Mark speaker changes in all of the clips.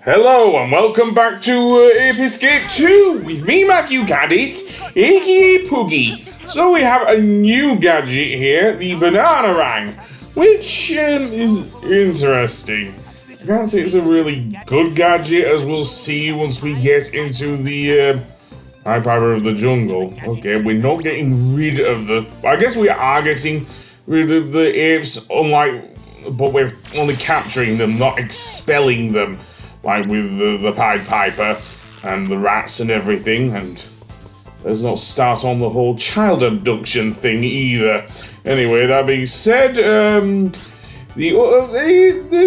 Speaker 1: Hello and welcome back to Ape Escape 2 with me, Matthew Caddis, aka Poogie. So we have a new gadget here, the banana rang, which is interesting. I can't say it's a really good gadget, as we'll see once we get into the high power of the jungle. Okay, we're not getting rid of the... I guess we are getting rid of the apes, but we're only capturing them, not expelling them. Like with the Pied Piper and the rats and everything, and let's not start on the whole child abduction thing either. Anyway, that being said, the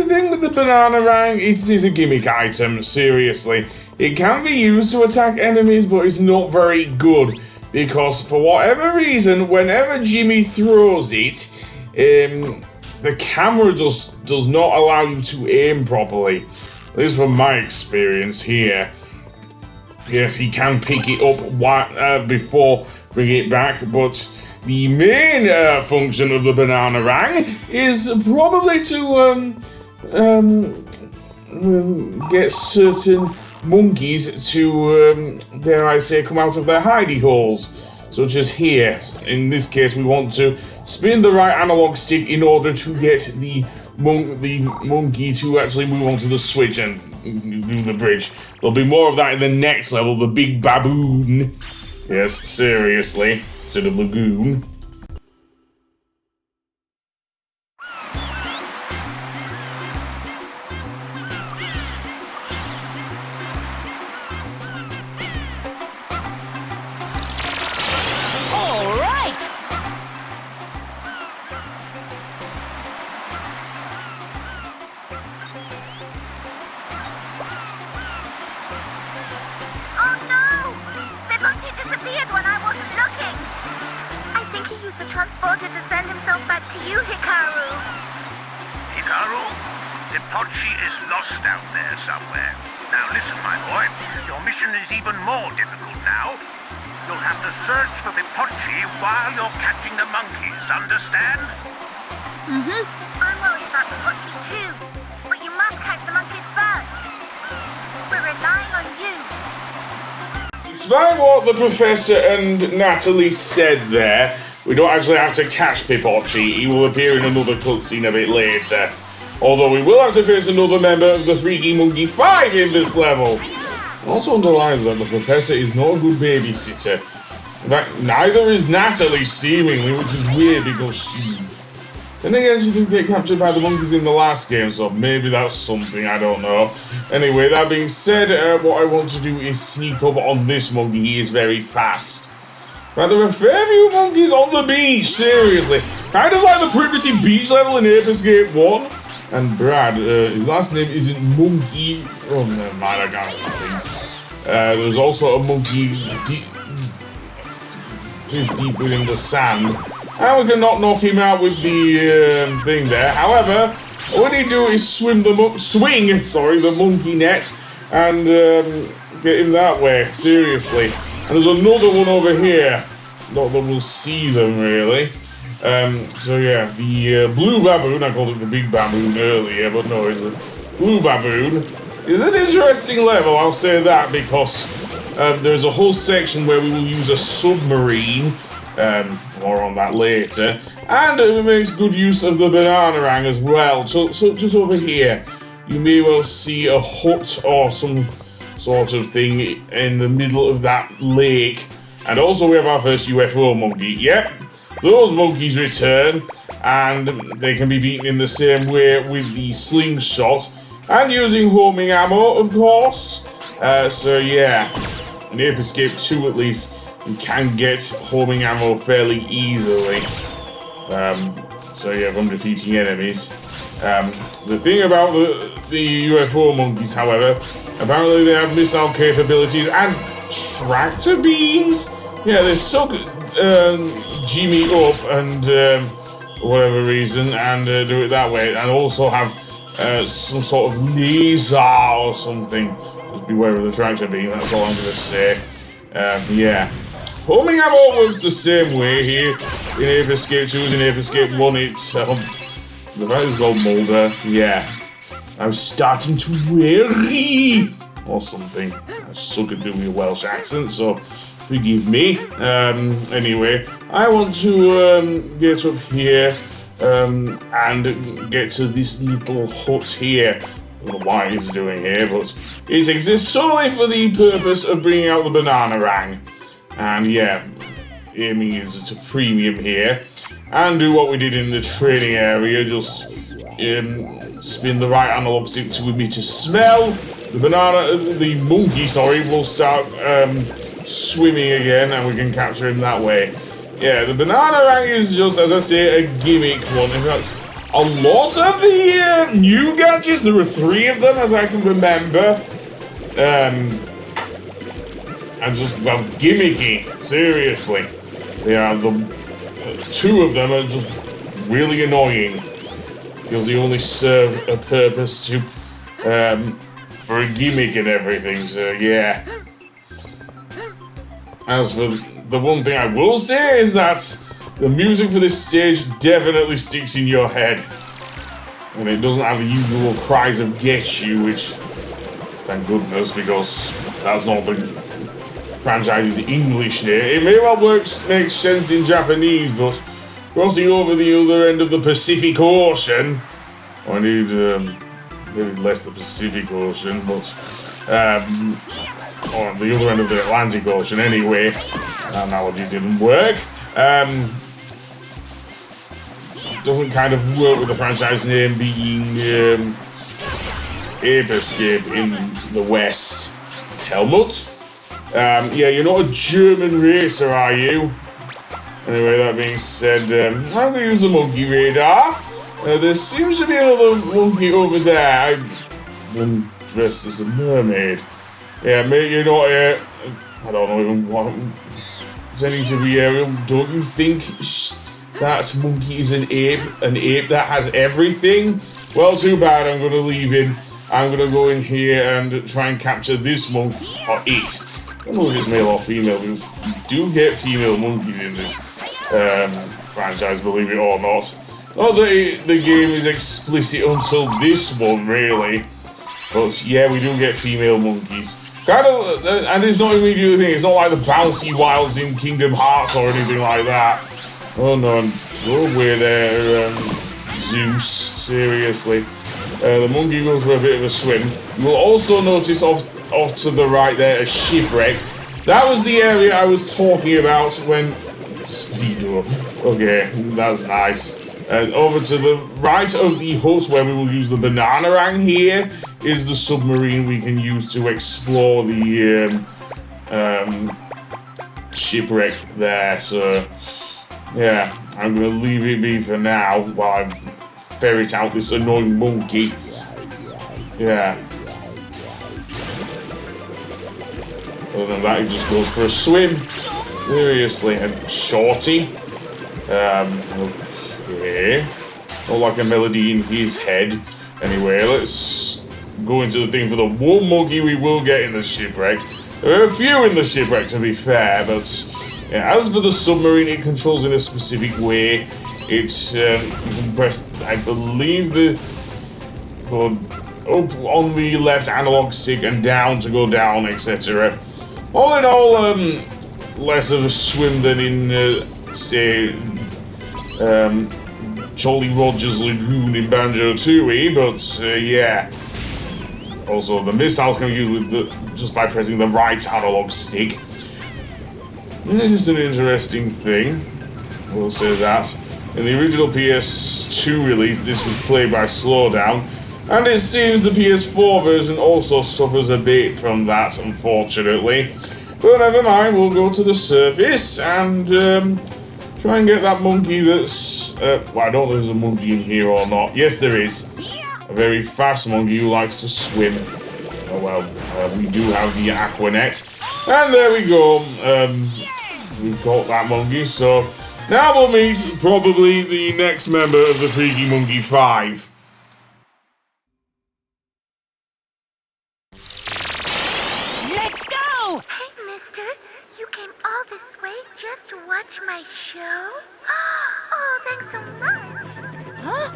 Speaker 1: thing with the banana rang, it is a gimmick item, seriously. It can be used to attack enemies, but it's not very good, because for whatever reason, whenever Jimmy throws it, the camera just does not allow you to aim properly. At least from my experience here. Yes, he can pick it up before bringing it back, but the main function of the banana rang is probably to get certain monkeys to, dare I say, come out of their hidey holes. Such as here. In this case, we want to spin the right analog stick in order to get the monkey to actually move onto the switch and do the bridge. There'll be more of that in the next level, the big baboon. Yes, seriously, instead of lagoon.
Speaker 2: Transporter to send himself back to you, Hikaru.
Speaker 3: Hikaru? Pipotchi is lost out there somewhere. Now listen, my boy, your mission is even more difficult now. You'll have to search for Pipotchi while you're catching the monkeys, understand?
Speaker 2: Mm-hmm. I'm worried about Pipotchi too, but you must catch the monkeys first. We're relying on you.
Speaker 1: Despite what the professor and Natalie said there, we don't actually have to catch Pipotchi. He will appear in another cutscene a bit later. Although we will have to face another member of the Freaky Monkey 5 in this level. It also underlines that the professor is not a good babysitter. In fact, neither is Natalie, seemingly, which is weird because she... Then again, she didn't get captured by the monkeys in the last game, so maybe that's something, I don't know. Anyway, that being said, what I want to do is sneak up on this monkey. He is very fast. Right, there are a fair few monkeys on the beach, seriously. Kind of like the primitive beach level in Ape Escape 1. And Brad, his last name isn't Monkey. Oh, never mind, I can't think. There's also a monkey deep within the sand. And we can knock him out with the thing there. However, all we need to do is swing the monkey net and get him that way, seriously. And there's another one over here. Not that we'll see them, really. So yeah, the blue baboon, I called it the big baboon earlier, but no, it's a blue baboon. It's an interesting level, I'll say that, because there's a whole section where we will use a submarine. More on that later. And it makes good use of the banana rang as well. So just over here, you may well see a hut or some sort of thing in the middle of that lake. And also we have our first UFO monkey. Yep, those monkeys return, and they can be beaten in the same way with the slingshot and using homing ammo, of course. So yeah, in Ape Escape 2 at least, you can get homing ammo fairly easily. So yeah, from defeating enemies. The thing about the UFO monkeys, however, apparently they have missile capabilities and tractor beams. Yeah, they suck Jimmy up and for whatever reason and do it that way, and also have some sort of laser or something. Just beware of the tractor beam. That's all I'm gonna say. Yeah. Homing ammo works the same way here in Ape Escape 2 as in Ape Escape 1. It's the fact it's called Mulder, yeah. I'm starting to worry. Or something. I suck at doing a Welsh accent, so forgive me. Anyway, I want to get up here and get to this little hut here. I don't know why it's doing here, but it exists solely for the purpose of bringing out the banana rang. And yeah, aiming is to premium here. And do what we did in the training area, just spin the right analog stick to emit a smell. The monkey, will start swimming again, and we can capture him that way. Yeah, the banana rang is just, as I say, a gimmick one. In fact, a lot of the new gadgets, there were 3 of them, as I can remember, and just, well, gimmicky, seriously. Yeah, the 2 of them are just really annoying, because they only serve a purpose to, for a gimmick and everything, so yeah. As for the one thing I will say is that the music for this stage definitely sticks in your head. And it doesn't have the usual cries of get you, which, thank goodness, because that's not the franchise's English name. It may well make sense in Japanese, but crossing over the other end of the Pacific Ocean, I need maybe less the Pacific Ocean, but on the other end of the Atlantic Ocean anyway. That analogy didn't work. Doesn't kind of work with the franchise name being Ape Escape in the West. Helmut? Yeah, you're not a German racer, are you? Anyway, that being said, I'm going to use the monkey radar. There seems to be another monkey over there. One dressed as a mermaid. Yeah, mate, you're not here. I don't know even what pretending to be here. Don't you think that monkey is an ape that has everything? Well, too bad. I'm going to leave him. I'm going to go in here and try and capture this monkey, or it. I don't know if it's male or female, because you do get female monkeys in this franchise, believe it or not. Not that the game is explicit until this one, really. But yeah, we do get female monkeys. Kind of, and it's not immediately a thing. It's not like the bouncy wilds in Kingdom Hearts or anything like that. Oh no, go away there, Zeus. Seriously. The monkey goes for a bit of a swim. You will also notice off to the right there a shipwreck. That was the area I was talking about when... Speedo. Okay, that's nice. Over to the right of the hut where we will use the banana rang here is the submarine we can use to explore the shipwreck there. So, yeah, I'm going to leave it be for now while I ferret out this annoying monkey. Yeah. Other than that, he just goes for a swim. Seriously, and shorty. Okay. Not like a melody in his head. Anyway, let's go into the thing for the one monkey we will get in the shipwreck. There are a few in the shipwreck, to be fair, but yeah, as for the submarine, it controls in a specific way. It's you can press, I believe, the up on the left analog stick and down to go down, etc. All in all, less of a swim than in, say, Jolly Roger's Lagoon in Banjo-Tooie, but yeah. Also, the missiles can be used with just by pressing the right analog stick. This is an interesting thing. We'll say that. In the original PS2 release, this was played by Slowdown, and it seems the PS4 version also suffers a bit from that, unfortunately. But never mind, we'll go to the surface and try and get that monkey that's... well, I don't know if there's a monkey in here or not. Yes, there is. A very fast monkey who likes to swim. Oh well, we do have the Aquanet. And there we go. We've caught that monkey, so... Now we'll meet probably the next member of the Freaky Monkey 5.
Speaker 4: Let's go!
Speaker 2: Hey, mister, you came all this way just to watch my show? Oh, thanks so much.
Speaker 4: Huh?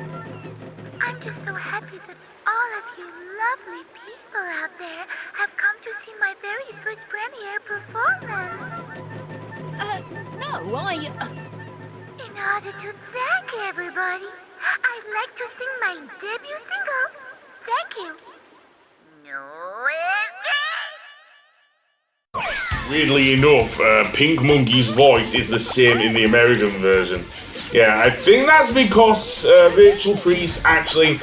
Speaker 2: I'm just so happy that all of you lovely people out there have come to see my very first premiere performance.
Speaker 4: No,
Speaker 2: In order to thank everybody, I'd like to sing my debut single. Thank you. No escape!
Speaker 1: Weirdly enough, Pink Monkey's voice is the same in the American version. Yeah, I think that's because Rachel Priest actually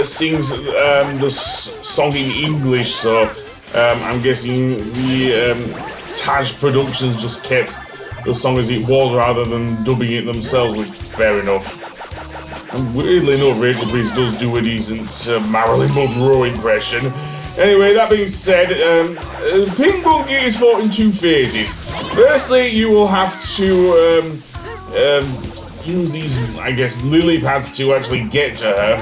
Speaker 1: sings the song in English, so I'm guessing the Taj Productions just kept the song as it was rather than dubbing it themselves, which fair enough. And weirdly enough, Rachel Priest does do a decent Marilyn Monroe impression. Anyway, that being said, Pink Monkey is fought in two phases. Firstly, you will have to use these, I guess, lily pads to actually get to her.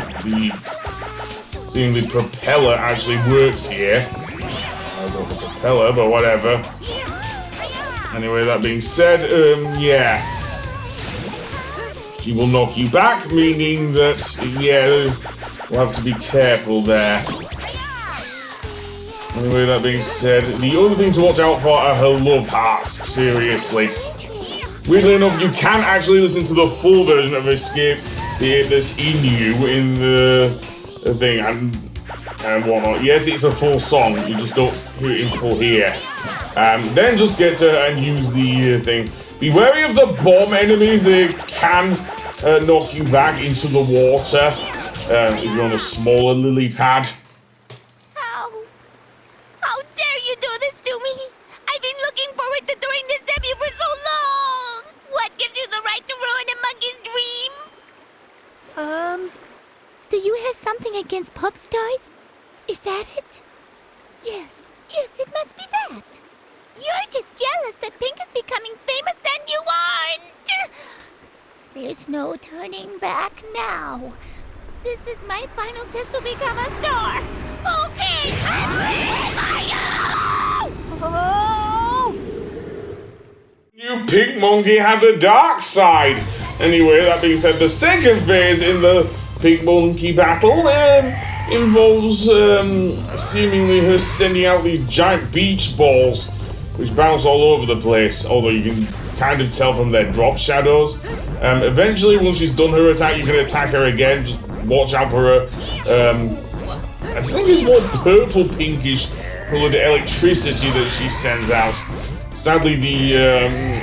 Speaker 1: Seeing the propeller actually works here. I don't know the propeller, but whatever. Anyway, that being said, yeah. She will knock you back, meaning that, yeah, we'll have to be careful there. Anyway, that being said, the other thing to watch out for are her love hearts, seriously. Weirdly enough, you can actually listen to the full version of Escape that's in you in the thing and whatnot. Yes, it's a full song, you just don't hear it in full here. Then just get to her and use the thing. Be wary of the bomb enemies, they can knock you back into the water if you're on a smaller lily pad.
Speaker 2: How dare you do this to me? I've been looking forward to doing this debut for so long! What gives you the right to ruin a monkey's dream? Do you have something against pop stars? Is that it? Yes, it must be that. You're just jealous that Pink is becoming famous and you aren't! There's no turning back now. This is my final test to become a star. Okay, I'm ready for you! Oh!
Speaker 1: You Pink Monkey had a dark side. Anyway, that being said, the second phase in the Pink Monkey battle involves seemingly her sending out these giant beach balls, which bounce all over the place, although you can kind of tell from their drop shadows. Eventually, once she's done her attack, you can attack her again. Just watch out for her. I think it's more purple pinkish coloured electricity that she sends out. Sadly, the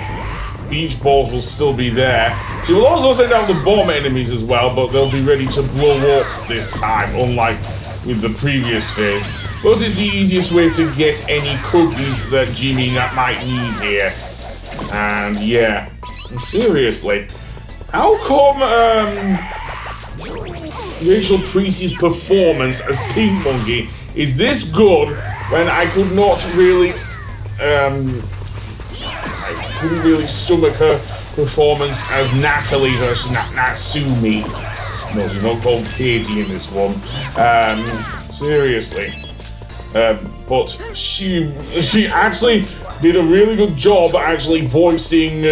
Speaker 1: beach balls will still be there. She will also send out the bomb enemies as well, but they'll be ready to blow up this time, unlike with the previous phase. But it's the easiest way to get any cookies that Jimmy might need here. And yeah, seriously, how come Rachel Priest's performance as Pink Monkey is this good when I could not really, I couldn't really stomach her performance as Natalie's or Natsumi. No, she's not called Katie in this one. Seriously. But she actually did a really good job actually voicing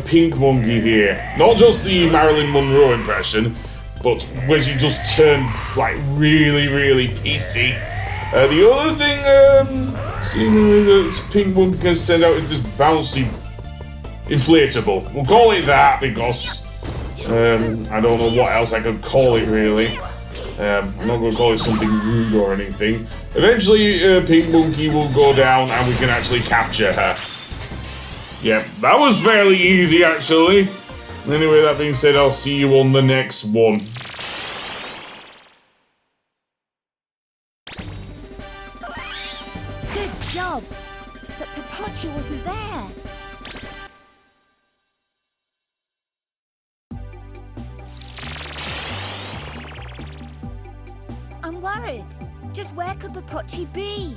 Speaker 1: Pink Monkey here. Not just the Marilyn Monroe impression, but when she just turned like really, really pissy. The other thing seemingly that Pink Monkey can send out is this bouncy inflatable. We'll call it that because I don't know what else I could call it really. I'm not going to call it something rude or anything. Eventually, Pink Monkey will go down and we can actually capture her. Yeah, that was fairly easy actually. Anyway, that being said, I'll see you on the next one.
Speaker 2: Good job! But Pipotchi wasn't there. I'm worried. Just where could Pipotchi be?